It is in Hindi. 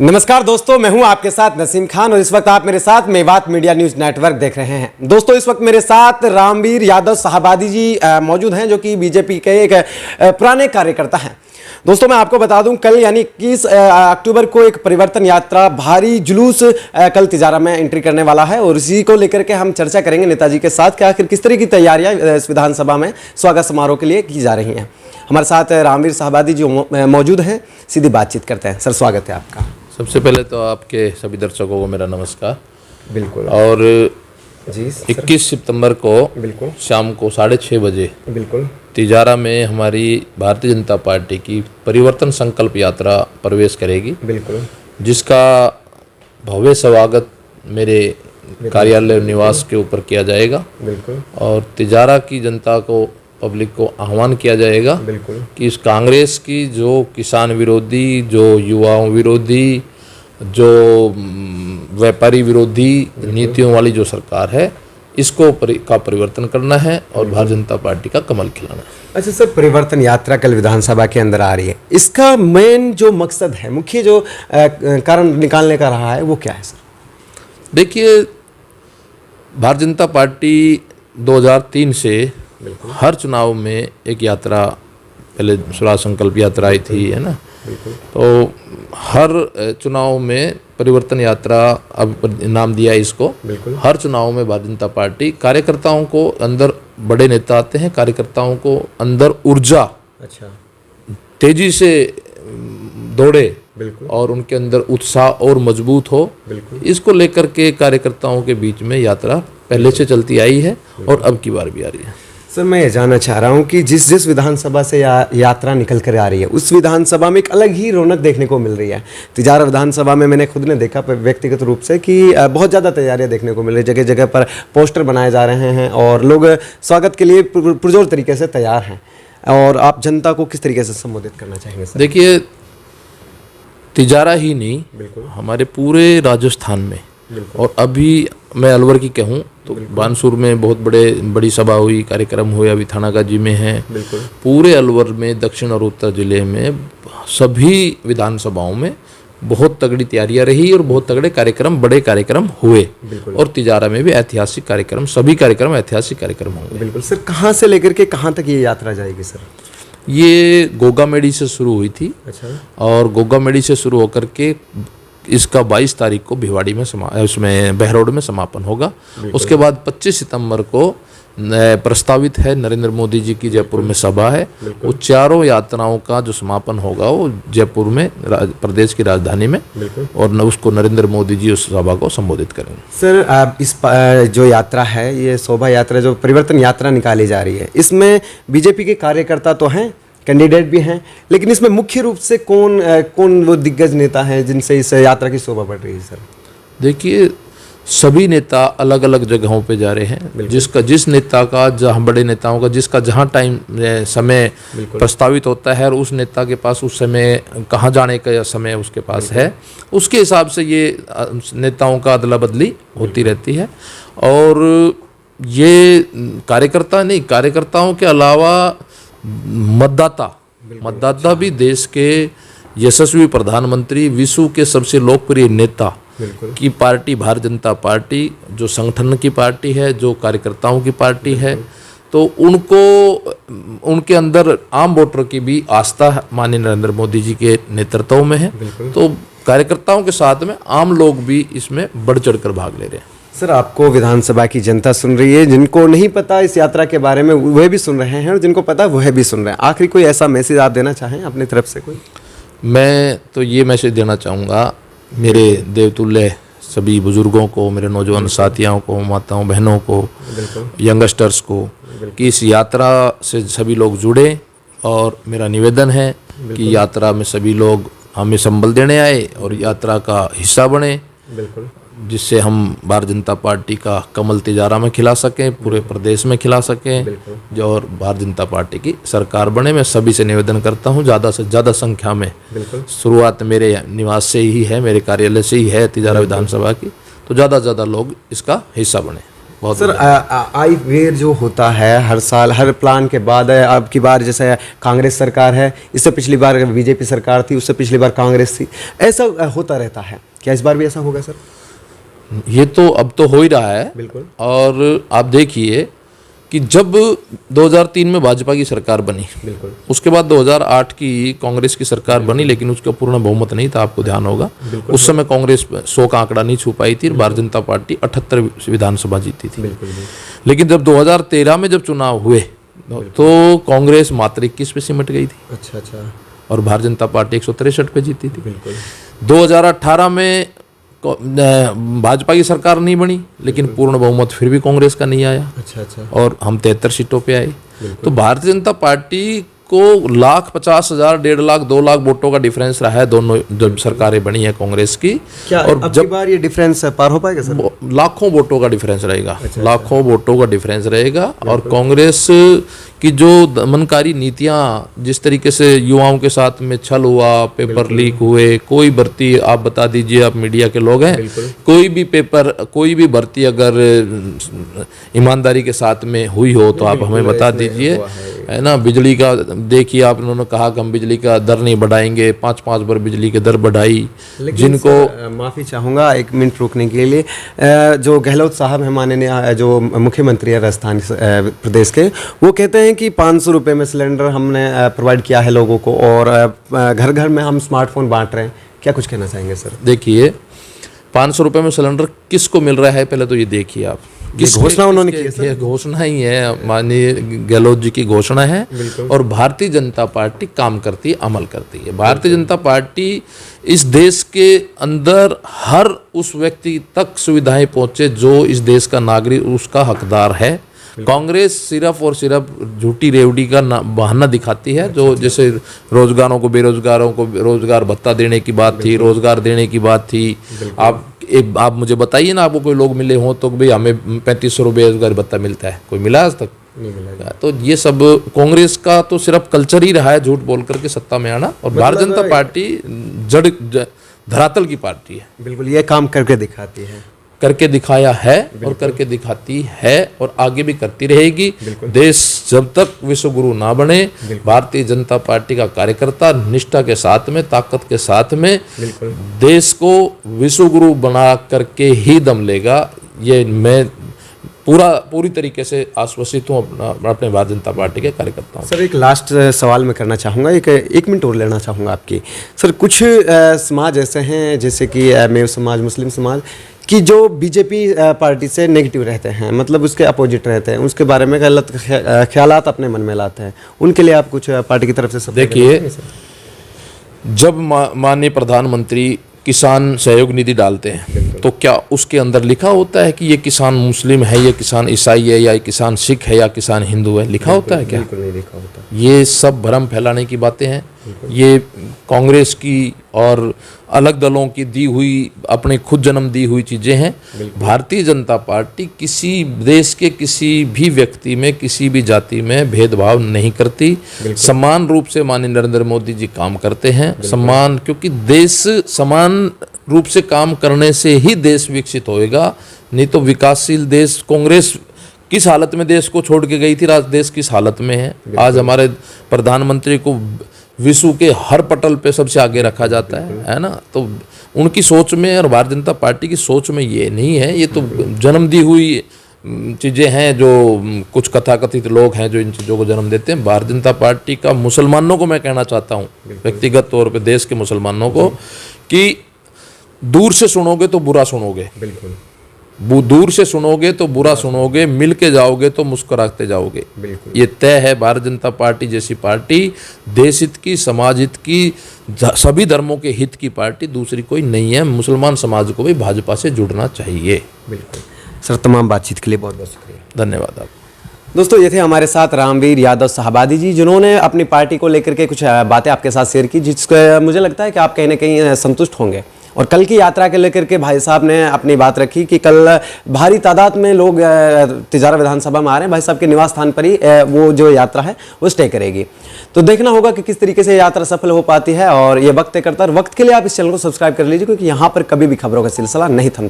नमस्कार दोस्तों, मैं हूं आपके साथ नसीम खान और इस वक्त आप मेरे साथ मेवात मीडिया न्यूज नेटवर्क देख रहे हैं। दोस्तों, इस वक्त मेरे साथ रामवीर यादव साहबादी जी मौजूद हैं, जो कि बीजेपी के एक पुराने कार्यकर्ता हैं। दोस्तों, मैं आपको बता दूं, कल यानी 21 अक्टूबर को एक परिवर्तन यात्रा भारी जुलूस कल तिजारा में एंट्री करने वाला है और इसी को लेकर के हम चर्चा करेंगे नेताजी के साथ कि आखिर किस तरह की तैयारियां इस विधानसभा में स्वागत समारोह के लिए की जा रही हैं। हमारे साथ रामवीर साहबादी जी मौजूद हैं, सीधी बातचीत करते हैं। सर, स्वागत है आपका। सबसे पहले तो आपके सभी दर्शकों को मेरा नमस्कार। बिल्कुल। और जी 21 सितंबर को बिल्कुल शाम को 6:30 बजे बिल्कुल तिजारा में हमारी भारतीय जनता पार्टी की परिवर्तन संकल्प यात्रा प्रवेश करेगी। बिल्कुल। जिसका भव्य स्वागत मेरे कार्यालय निवास के ऊपर किया जाएगा। बिल्कुल। और तिजारा की जनता को, पब्लिक को आह्वान किया जाएगा बिल्कुल कि इस कांग्रेस की जो किसान विरोधी, जो युवाओं विरोधी, जो व्यापारी विरोधी नीतियों वाली जो सरकार है, इसको का परिवर्तन करना है और भारतीय जनता पार्टी का कमल खिलाना है। अच्छा सर, परिवर्तन यात्रा कल विधानसभा के अंदर आ रही है, इसका मेन जो मकसद है, मुख्य जो कारण निकालने का रहा है, वो क्या है सर? देखिए, भारतीय जनता पार्टी 2003 से हर चुनाव में एक यात्रा, पहले स्वराज संकल्प यात्रा आई थी, है ना। तो हर चुनाव में परिवर्तन यात्रा, अब नाम दिया इसको। हर चुनाव में भारतीय जनता पार्टी कार्यकर्ताओं को, अंदर बड़े नेता आते हैं, कार्यकर्ताओं को अंदर ऊर्जा, अच्छा, तेजी से दौड़े और उनके अंदर उत्साह और मजबूत हो, इसको लेकर के कार्यकर्ताओं के बीच में यात्रा पहले से चलती आई है और अब की बार भी आ रही है। सर, मैं ये जानना चाह रहा हूँ कि जिस विधानसभा से यात्रा निकल कर आ रही है, उस विधानसभा में एक अलग ही रौनक देखने को मिल रही है। तिजारा विधानसभा में मैंने खुद ने देखा व्यक्तिगत रूप से कि बहुत ज़्यादा तैयारियां देखने को मिल रही है। जगह जगह पर पोस्टर बनाए जा रहे हैं और लोग स्वागत के लिए पुरजोर तरीके से तैयार हैं। और आप जनता को किस तरीके से संबोधित करना चाहेंगे सर? देखिए, तिजारा ही नहीं, हमारे पूरे राजस्थान में, और अभी मैं अलवर की कहूँ तो बानसूर में बहुत बड़ी सभा हुई, कार्यक्रम हुए, अभी थानागाजी में है। पूरे अलवर में, दक्षिण और उत्तर जिले में सभी विधानसभाओं में बहुत तगड़ी तैयारियां रही और बहुत तगड़े कार्यक्रम, बड़े कार्यक्रम हुए। और तिजारा में भी ऐतिहासिक कार्यक्रम, सभी कार्यक्रम ऐतिहासिक कार्यक्रम होंगे। बिल्कुल सर, कहाँ से लेकर के कहाँ तक ये यात्रा जाएगी सर? ये गोगामेड़ी से शुरू हुई थी। अच्छा। और गोगामेड़ी से शुरू होकर के इसका 22 तारीख को भिवाड़ी में उसमें बहरोड में समापन होगा। उसके बाद 25 सितंबर को प्रस्तावित है, नरेंद्र मोदी जी की जयपुर में सभा है। वो चारों यात्राओं का जो समापन होगा वो जयपुर में, प्रदेश की राजधानी में, और उसको नरेंद्र मोदी जी उस सभा को संबोधित करेंगे। सर, इस जो यात्रा है, ये शोभा यात्रा, जो परिवर्तन यात्रा निकाली जा रही है, इसमें बीजेपी के कार्यकर्ता तो हैं, कैंडिडेट भी हैं, लेकिन इसमें मुख्य रूप से कौन वो दिग्गज नेता हैं जिनसे इस यात्रा की शोभा बढ़ रही है सर? देखिए, सभी नेता अलग अलग जगहों पे जा रहे हैं। जिस नेता का, जहाँ बड़े नेताओं का जिसका जहाँ समय प्रस्तावित होता है और उस नेता के पास उस समय कहाँ जाने का समय उसके पास है, उसके हिसाब से ये नेताओं का अदला बदली होती रहती है। और ये कार्यकर्ता नहीं, कार्यकर्ताओं के अलावा मतदाता भी देश के यशस्वी प्रधानमंत्री, विश्व के सबसे लोकप्रिय नेता की पार्टी भारतीय जनता पार्टी, जो संगठन की पार्टी है, जो कार्यकर्ताओं की पार्टी है, तो उनके अंदर आम वोटर की भी आस्था माननीय नरेंद्र मोदी जी के नेतृत्व में है। तो कार्यकर्ताओं के साथ में आम लोग भी इसमें बढ़ चढ़कर भाग ले रहे हैं। सर, आपको विधानसभा की जनता सुन रही है, जिनको नहीं पता इस यात्रा के बारे में वह भी सुन रहे हैं और जिनको पता वह भी सुन रहे हैं। आखिरी कोई ऐसा मैसेज आप देना चाहें अपनी तरफ से? कोई मैं तो ये मैसेज देना चाहूँगा मेरे देवतुल्य सभी बुजुर्गों को, मेरे नौजवान साथियों को, माताओं बहनों को, यंगस्टर्स को, कि इस यात्रा से सभी लोग जुड़े। और मेरा निवेदन है कि यात्रा में सभी लोग हमें संबल देने आए और यात्रा का हिस्सा बने, जिससे हम भारतीय जनता पार्टी का कमल तिजारा में खिला सकें, पूरे प्रदेश में खिला सकें, जो और भारतीय जनता पार्टी की सरकार बने। मैं सभी से निवेदन करता हूं, ज़्यादा से ज़्यादा संख्या में, शुरुआत मेरे निवास से ही है, मेरे कार्यालय से ही है तिजारा विधानसभा की, तो ज़्यादा से ज़्यादा लोग इसका हिस्सा बने। बहुत सर आई वेयर जो होता है हर साल हर प्लान के बाद अब की बार जैसे कांग्रेस सरकार है, इससे पिछली बार बीजेपी सरकार थी, उससे पिछली बार कांग्रेस थी, ऐसा होता रहता है। क्या इस बार भी ऐसा होगा सर? ये तो अब तो हो ही रहा है। बिल्कुल। और आप देखिए कि जब 2003 में भाजपा की सरकार बनी, बिल्कुल, उसके बाद 2008 की कांग्रेस की सरकार बनी, लेकिन उसका पूर्ण बहुमत नहीं था, आपको ध्यान होगा। उस समय कांग्रेस 100 का आंकड़ा नहीं छू पाई थी, भारतीय जनता पार्टी 78 विधानसभा जीती थी। बिल्कुल। लेकिन जब 2013 में जब चुनाव हुए तो कांग्रेस मात्र 21 पे सिमट गई थी। अच्छा। और भारतीय जनता पार्टी 163 पे जीती थी। बिल्कुल। 2018 में भाजपा की सरकार नहीं बनी, लेकिन पूर्ण बहुमत फिर भी कांग्रेस का नहीं आया। अच्छा। और हम 73 सीटों पे आए। तो भारतीय जनता पार्टी को 1,50,000, 1.5 लाख, 2 लाख वोटों का डिफरेंस रहा है दोनों जब सरकारें बनी है कांग्रेस की। क्या और अब की बार ये डिफरेंस पार हो पाएगा सर? लाखों वोटों का डिफरेंस रहेगा। लाखों वोटों का डिफरेंस रहेगा। और कांग्रेस की जो दमनकारी नीतियां, जिस तरीके से युवाओं के साथ में छल हुआ, पेपर लीक हुए, कोई भर्ती, आप बता दीजिए, आप मीडिया के लोग हैं, कोई भी पेपर, कोई भी भर्ती अगर ईमानदारी के साथ में हुई हो तो आप हमें बता दीजिए, है ना। बिजली का देखिए, आप उन्होंने कहा कि हम बिजली का दर नहीं बढ़ाएंगे, 5 बार बिजली के दर बढ़ाई। जिनको माफ़ी चाहूँगा 1 मिनट रोकने के लिए, जो गहलोत साहब हैं, माननीय जो मुख्यमंत्री है राजस्थान प्रदेश के, वो कहते हैं कि 500 रुपये में सिलेंडर हमने प्रोवाइड किया है लोगों को, और घर घर में हम स्मार्टफोन बांट रहे हैं। क्या कुछ कहना चाहेंगे सर? देखिए, 500 रुपये में सिलेंडर किसको मिल रहा है, पहले तो ये देखिए आप। किस घोषणा उन्होंने की है सर? ये घोषणा ही है, माननीय गहलोत जी की घोषणा है। और भारतीय जनता पार्टी काम करती है, अमल करती है। भारतीय जनता पार्टी इस देश के अंदर हर उस व्यक्ति तक सुविधाएं पहुंचे जो इस देश का नागरिक, उसका हकदार है। कांग्रेस सिर्फ और सिर्फ झूठी रेवड़ी का बहाना दिखाती है। जो जैसे रोजगारों को, बेरोजगारों को रोजगार भत्ता देने की बात थी, रोजगार देने की बात थी। आप मुझे बताइए ना, आपको कोई लोग मिले हों तो भाई हमें 3500 रुपये रोजगार भत्ता मिलता है, कोई मिला आज तक? नहीं मिला। तो ये सब कांग्रेस का तो सिर्फ कल्चर ही रहा है, झूठ बोल करके सत्ता में आना। और भारतीय जनता पार्टी जड़ धरातल की पार्टी है। बिल्कुल, ये काम करके दिखाती है, करके दिखाया है और करके दिखाती है और आगे भी करती रहेगी। देश जब तक विश्व गुरु ना बने, भारतीय जनता पार्टी का कार्यकर्ता निष्ठा के साथ में, ताकत के साथ में देश को विश्व गुरु बना करके ही दम लेगा। ये मैं पूरी तरीके से आश्वसित हूँ अपने भारतीय जनता पार्टी के कार्यकर्ताओं। सर, एक लास्ट सवाल मैं करना चाहूँगा, एक मिनट और लेना चाहूँगा आपकी। सर, कुछ समाज ऐसे हैं, जैसे कि मेव समाज, मुस्लिम समाज, कि जो बीजेपी पार्टी से नेगेटिव रहते हैं, मतलब उसके अपोजिट रहते हैं, उसके बारे में गलत ख्यालात अपने मन में लाते हैं, उनके लिए आप कुछ पार्टी की तरफ से? देखिए, जब माननीय प्रधानमंत्री किसान सहयोग निधि डालते हैं तो क्या उसके अंदर लिखा होता है कि ये किसान मुस्लिम है, ये किसान ईसाई है, या किसान सिख है, या किसान हिंदू है? लिखा होता है क्या? बिल्कुल नहीं लिखा होता। ये सब भ्रम फैलाने की बातें हैं। ये कांग्रेस की और अलग दलों की दी हुई, अपने खुद जन्म दी हुई चीज़ें हैं। भारतीय जनता पार्टी किसी देश के किसी भी व्यक्ति में, किसी भी जाति में भेदभाव नहीं करती। समान रूप से माननीय नरेंद्र मोदी जी काम करते हैं, समान, क्योंकि देश समान रूप से काम करने से ही देश विकसित होएगा। नहीं तो विकासशील देश, कांग्रेस किस हालत में देश को छोड़ के गई थी, आज देश किस हालत में है। आज हमारे प्रधानमंत्री को विश्व के हर पटल पे सबसे आगे रखा जाता है ना। तो उनकी सोच में और भारतीय जनता पार्टी की सोच में ये नहीं है। ये तो जन्म दी हुई चीज़ें हैं, जो कुछ कथाकथित लोग हैं जो इन चीज़ों को जन्म देते हैं। भारतीय जनता पार्टी का मुसलमानों को मैं कहना चाहता हूँ, व्यक्तिगत तौर पे देश के मुसलमानों को, कि दूर से सुनोगे तो बुरा सुनोगे, बिल्कुल दूर से सुनोगे तो बुरा सुनोगे, मिल के जाओगे तो मुस्कुराते जाओगे। ये तय है। भारतीय जनता पार्टी जैसी पार्टी देश हित की, समाज हित की, सभी धर्मों के हित की पार्टी दूसरी कोई नहीं है। मुसलमान समाज को भी भाजपा से जुड़ना चाहिए। बिल्कुल सर, तमाम बातचीत के लिए बहुत बहुत शुक्रिया। धन्यवाद आप दोस्तों। ये थे हमारे साथ रामवीर यादव साहबादी जी, जिन्होंने अपनी पार्टी को लेकर के कुछ बातें आपके साथ शेयर की, जिसका मुझे लगता है कि आप कहीं ना कहीं संतुष्ट होंगे। और कल की यात्रा के लेकर के भाई साहब ने अपनी बात रखी कि कल भारी तादाद में लोग तिजारा विधानसभा में आ रहे हैं। भाई साहब के निवास स्थान पर ही वो जो यात्रा है वो स्टे करेगी। तो देखना होगा कि किस तरीके से यात्रा सफल हो पाती है, और ये वक्त तय करता है। वक्त के लिए आप इस चैनल को सब्सक्राइब कर लीजिए, क्योंकि यहाँ पर कभी भी खबरों का सिलसिला नहीं थमता।